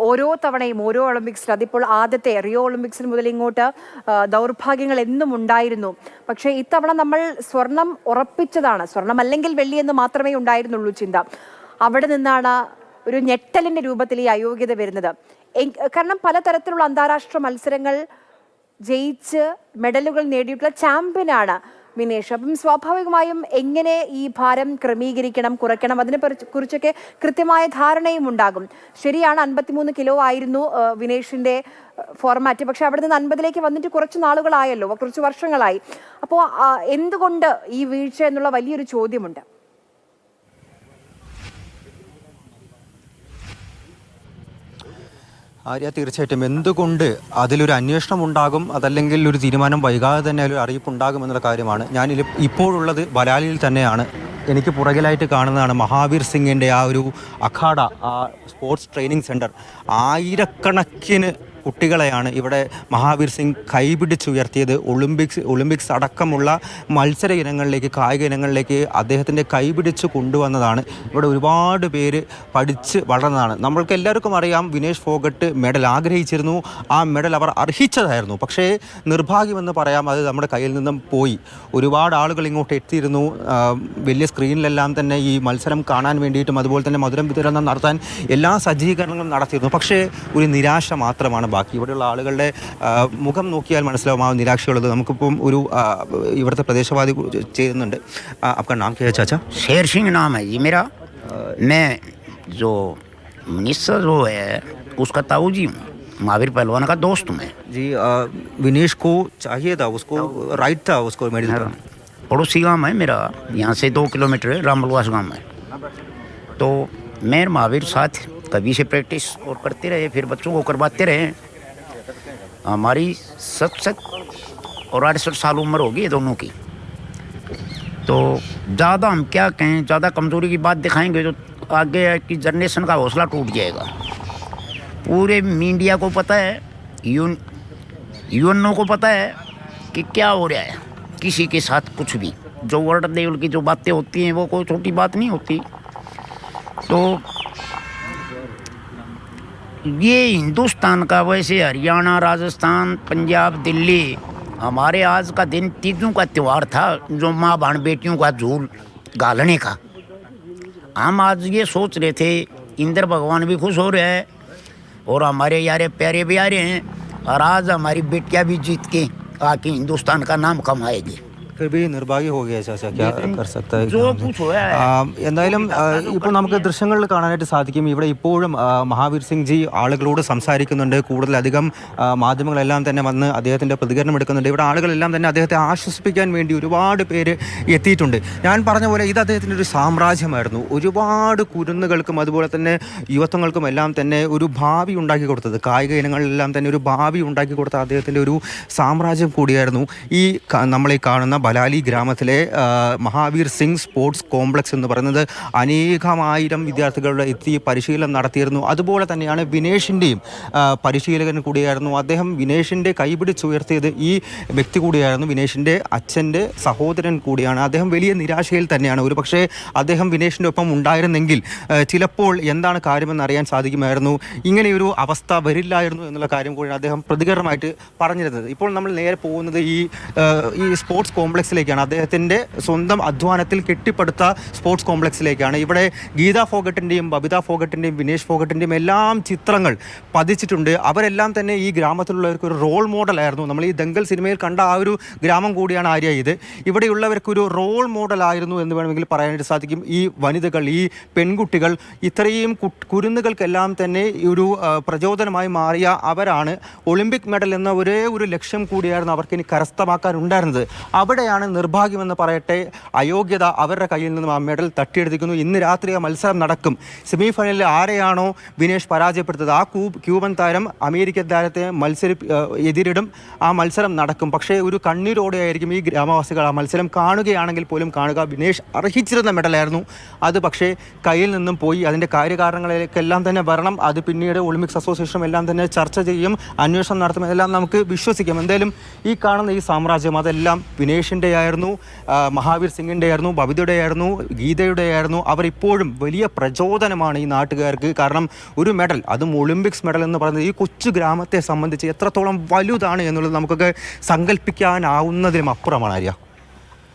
ഓരോ തവണയും ഓരോ ഒളിമ്പിക്സിൽ, അതിപ്പോൾ ആദ്യത്തെ റിയോ ഒളിമ്പിക്സിന് മുതൽ ഇങ്ങോട്ട് ദൗർഭാഗ്യങ്ങൾ എന്നും ഉണ്ടായിരുന്നു. പക്ഷേ ഇത്തവണ നമ്മൾ സ്വർണം ഉറപ്പിച്ചതാണ്. സ്വർണം അല്ലെങ്കിൽ വെള്ളി എന്ന് മാത്രമേ ഉണ്ടായിരുന്നുള്ളൂ ചിന്ത. അവിടെ നിന്നാണ് ഒരു ഞെട്ടലിന്റെ രൂപത്തിൽ ഈ അയോഗ്യത വരുന്നത്. കാരണം പലതരത്തിലുള്ള അന്താരാഷ്ട്ര മത്സരങ്ങൾ ജയിച്ച് മെഡലുകൾ നേടിയിട്ടുള്ള ചാമ്പ്യനാണ് വിനേഷ്. അപ്പം സ്വാഭാവികമായും എങ്ങനെ ഈ ഭാരം ക്രമീകരിക്കണം, കുറയ്ക്കണം, അതിനെ കുറിച്ചൊക്കെ കൃത്യമായ ധാരണയും ഉണ്ടാകും. ശരിയാണ്, 53 കിലോ ആയിരുന്നു വിനേഷിന്റെ ഫോർമാറ്റ്. പക്ഷെ അവിടെ നിന്ന് 50ലേക്ക് വന്നിട്ട് കുറച്ച് നാളുകളായല്ലോ, കുറച്ച് വർഷങ്ങളായി. അപ്പോൾ എന്തുകൊണ്ട് ഈ വീഴ്ച എന്നുള്ള വലിയൊരു ചോദ്യമുണ്ട്. ആര്യ, തീർച്ചയായിട്ടും എന്തുകൊണ്ട് അതിലൊരു അന്വേഷണം ഉണ്ടാകും, അതല്ലെങ്കിൽ ഒരു തീരുമാനം വൈകാതെ തന്നെ ഒരു അറിയിപ്പുണ്ടാകും എന്നുള്ള കാര്യമാണ്. ഞാൻ ഇപ്പോഴുള്ളത് ബലാലിയിൽ തന്നെയാണ്. എനിക്ക് പുറകിലായിട്ട് കാണുന്നതാണ് മഹാവീർ സിംഗിൻ്റെ ആ ഒരു അഖാഡ, ആ സ്പോർട്സ് ട്രെയിനിങ് സെൻറ്റർ. ആയിരക്കണക്കിന് കുട്ടികളെയാണ് ഇവിടെ മഹാവീർ സിംഗ് കൈപിടിച്ചുയർത്തിയത്. ഒളിമ്പിക്സ് അടക്കമുള്ള മത്സര ഇനങ്ങളിലേക്ക്, കായിക ഇനങ്ങളിലേക്ക് അദ്ദേഹത്തിൻ്റെ കൈപിടിച്ച് കൊണ്ടുവന്നതാണ്. ഇവിടെ ഒരുപാട് പേര് പഠിച്ച് വളർന്നതാണ്. നമ്മൾക്ക് എല്ലാവർക്കും അറിയാം, വിനേഷ് ഫോഗട്ട് മെഡൽ ആഗ്രഹിച്ചിരുന്നു, ആ മെഡൽ അവർ അർഹിച്ചതായിരുന്നു. പക്ഷേ നിർഭാഗ്യമെന്ന് പറയാം, അത് നമ്മുടെ കയ്യിൽ നിന്നും പോയി. ഒരുപാട് ആളുകൾ ഇങ്ങോട്ട് എത്തിയിരുന്നു. വലിയ സ്ക്രീനിലെല്ലാം തന്നെ ഈ മത്സരം കാണാൻ വേണ്ടിയിട്ടും അതുപോലെ തന്നെ മധുരം വിതരണം നടത്താൻ എല്ലാ സജ്ജീകരണങ്ങളും നടത്തിയിരുന്നു. പക്ഷേ ഒരു നിരാശ മാത്രമാണ് ബാക്കി. ഇവിടെയുള്ള ആളുകളുടെ മുഖം നോക്കിയാൽ മനസ്സിലാവും ആ നിരാശയുള്ളത്. നമുക്കിപ്പം ഒരു ഇവിടുത്തെ പ്രദേശവാദി ചെയ്യുന്നുണ്ട്. आपका नाम क्या है चाचा? शेर सिंह नाम है जी मेरा। मैं जो मिनिस्टर जो है उसका ताऊ जी हूँ, महावीर पहलवान का दोस्त हूँ मैं जी। विनेश को चाहिए था, उसको राइट था उसको मेडल का। पड़ोसी गाँव है मेरा, यहाँ से 2 किलोमीटर है, रामबलवास गाँव है। तो मैं महावीर साथ कभी से प्रैक्टिस और करते रहे, फिर बच्चों को करवाते रहे। हमारी 67 और 68 साल उम्र होगी दोनों की। तो ज़्यादा हम क्या कहें, ज़्यादा कमज़ोरी की बात दिखाएंगे तो आगे की जनरेशन का हौसला टूट जाएगा। पूरे मीडिया को पता है, यूएनओ को पता है कि क्या हो रहा है किसी के साथ। कुछ भी जो वर्ल्ड लेवल की जो बातें होती हैं वो कोई छोटी बात नहीं होती। तो ये हिंदुस्तान का, वैसे हरियाणा, राजस्थान, पंजाब, दिल्ली, हमारे आज का दिन तीजों का त्यौहार था, जो माँ बहन बेटियों का झूल गालने का। हम आज ये सोच रहे थे, इंद्र भगवान भी खुश हो रहे हैं और हमारे यारे प्यारे भी आ रहे हैं, और आज हमारी बेटियाँ भी जीत के आके हिंदुस्तान का नाम कमाएगी। फिर भी നിർഭാഗ്യ हो गया चाचा, क्या कर सकता है। എന്തായാലും ഇപ്പോൾ നമുക്ക് ദൃശ്യങ്ങളിൽ കാണാനായിട്ട് സാധിക്കും. ഇവിടെ ഇപ്പോഴും മഹാവീർ സിംഗ് ജി ആളുകളോട് സംസാരിക്കുന്നുണ്ട്. കൂടുതലധികം മാധ്യമങ്ങളെല്ലാം തന്നെ വന്ന് അദ്ദേഹത്തിൻ്റെ പ്രതികരണം എടുക്കുന്നുണ്ട്. ഇവിടെ ആളുകളെല്ലാം തന്നെ അദ്ദേഹത്തെ ആശ്വസിപ്പിക്കാൻ വേണ്ടി ഒരുപാട് പേര് എത്തിയിട്ടുണ്ട്. ഞാൻ പറഞ്ഞ പോലെ ഇത് അദ്ദേഹത്തിൻ്റെ ഒരു സാമ്രാജ്യമായിരുന്നു. ഒരുപാട് കുരുന്നുകൾക്കും അതുപോലെ തന്നെ യുവത്വങ്ങൾക്കും എല്ലാം തന്നെ ഒരു ഭാവി ഉണ്ടാക്കി കൊടുത്തത്, കായിക ഇനങ്ങളിലെല്ലാം തന്നെ ഒരു ഭാവി ഉണ്ടാക്കി കൊടുത്ത അദ്ദേഹത്തിൻ്റെ ഒരു സാമ്രാജ്യം കൂടിയായിരുന്നു ഈ നമ്മളീ കാണുന്ന ബലാലി ഗ്രാമത്തിലെ മഹാവീർ സിംഗ് സ്പോർട്സ് കോംപ്ലക്സ് എന്ന് പറയുന്നത്. അനേകമായിരം വിദ്യാർത്ഥികളുടെ എത്തി പരിശീലനം നടത്തിയിരുന്നു. അതുപോലെ തന്നെയാണ് വിനേഷിൻ്റെയും പരിശീലകൻ കൂടിയായിരുന്നു അദ്ദേഹം. വിനേഷിൻ്റെ കൈപിടിച്ചുയർത്തിയത് ഈ വ്യക്തി കൂടിയായിരുന്നു. വിനേഷിൻ്റെ അച്ഛൻ്റെ സഹോദരൻ കൂടിയാണ് അദ്ദേഹം. വലിയ നിരാശയിൽ തന്നെയാണ്. ഒരു പക്ഷേ അദ്ദേഹം വിനേഷിൻ്റെ ഒപ്പം ഉണ്ടായിരുന്നെങ്കിൽ ചിലപ്പോൾ എന്താണ് കാര്യമെന്ന് അറിയാൻ സാധിക്കുമായിരുന്നു. ഇങ്ങനെയൊരു അവസ്ഥ വരില്ലായിരുന്നു എന്നുള്ള കാര്യം കൂടിയാണ് അദ്ദേഹം പ്രതികരണമായിട്ട് പറഞ്ഞിരുന്നത്. ഇപ്പോൾ നമ്മൾ നേരെ പോകുന്നത് ഈ സ്പോർട്സ് കോംപ്ലക്സിലേക്കാണ്. അദ്ദേഹത്തിൻ്റെ സ്വന്തം അധ്വാനത്തിൽ കെട്ടിപ്പടുത്ത സ്പോർട്സ് കോംപ്ലക്സിലേക്കാണ്. ഇവിടെ ഗീതാ ഫോഗട്ടിൻ്റെയും ബബിത ഫോഗട്ടിൻ്റെയും വിനേഷ് ഫോഗട്ടിൻ്റെയും എല്ലാം ചിത്രങ്ങൾ പതിച്ചിട്ടുണ്ട്. അവരെല്ലാം തന്നെ ഈ ഗ്രാമത്തിലുള്ളവർക്ക് ഒരു റോൾ മോഡലായിരുന്നു. നമ്മൾ ഈ ദംഗൽ സിനിമയിൽ കണ്ട ആ ഒരു ഗ്രാമം കൂടിയാണ് ആര്യ ഇത്. ഇവിടെയുള്ളവർക്കൊരു റോൾ മോഡലായിരുന്നു എന്ന് വേണമെങ്കിൽ പറയാനായിട്ട് സാധിക്കും. ഈ വനിതകൾ, ഈ പെൺകുട്ടികൾ, ഇത്രയും കുരുന്നുകൾക്കെല്ലാം തന്നെ ഒരു പ്രചോദനമായി മാറിയ അവരാണ്. ഒളിമ്പിക് മെഡൽ എന്ന ഒരേ ഒരു ലക്ഷ്യം കൂടിയായിരുന്നു അവർക്കിനി കരസ്ഥമാക്കാനുണ്ടായിരുന്നത്. അവിടെയാണ് നിർഭാഗ്യമെന്ന് പറയട്ടെ, അയോഗ്യത അവരുടെ കയ്യിൽ നിന്നും ആ മെഡൽ തട്ടിയെടുത്തിരിക്കുന്നു. ഇന്ന് രാത്രി ആ മത്സരം നടക്കും. സെമി ഫൈനലിൽ ആരെയാണോ വിനേഷ് പരാജയപ്പെടുത്തത്, ആ ക്യൂബൻ താരം അമേരിക്കൻ താരത്തെ എതിരിടും. ആ മത്സരം നടക്കും. പക്ഷേ ഒരു കണ്ണീരോടെയായിരിക്കും ഈ ഗ്രാമവാസികൾ ആ മത്സരം കാണുകയാണെങ്കിൽ പോലും കാണുക. വിനേഷ് അർഹിച്ചിരുന്ന മെഡലായിരുന്നു അത്, പക്ഷേ കയ്യിൽ നിന്നും പോയി. അതിൻ്റെ കാര്യകാരണങ്ങളിലേക്കെല്ലാം തന്നെ വരണം. അത് പിന്നീട് ഒളിമ്പിക്സ് അസോസിയേഷനും എല്ലാം തന്നെ ചർച്ച ചെയ്യും, അന്വേഷണം നടത്തും, എല്ലാം നമുക്ക് വിശ്വസിക്കാം. എന്തായാലും ഈ കാണുന്ന ഈ സാമ്രാജ്യം അതെല്ലാം വിനേഷിൻ്റെ സുരേഷിൻ്റെ ആയിരുന്നു, മഹാവീർ സിംഗിൻ്റെ ആയിരുന്നു, ബബിതയുടെ ആയിരുന്നു, ഗീതയുടെ ആയിരുന്നു. അവർ ഇപ്പോഴും വലിയ പ്രചോദനമാണ് ഈ നാട്ടുകാർക്ക്. കാരണം ഒരു മെഡൽ, അതും ഒളിമ്പിക്സ് മെഡൽ എന്ന് പറയുന്നത് ഈ കൊച്ചു ഗ്രാമത്തെ സംബന്ധിച്ച് എത്രത്തോളം വലുതാണ് എന്നുള്ളത് നമുക്കൊക്കെ സങ്കല്പിക്കാനാവുന്നതിലും അപ്പുറമാണ് ആര്യ.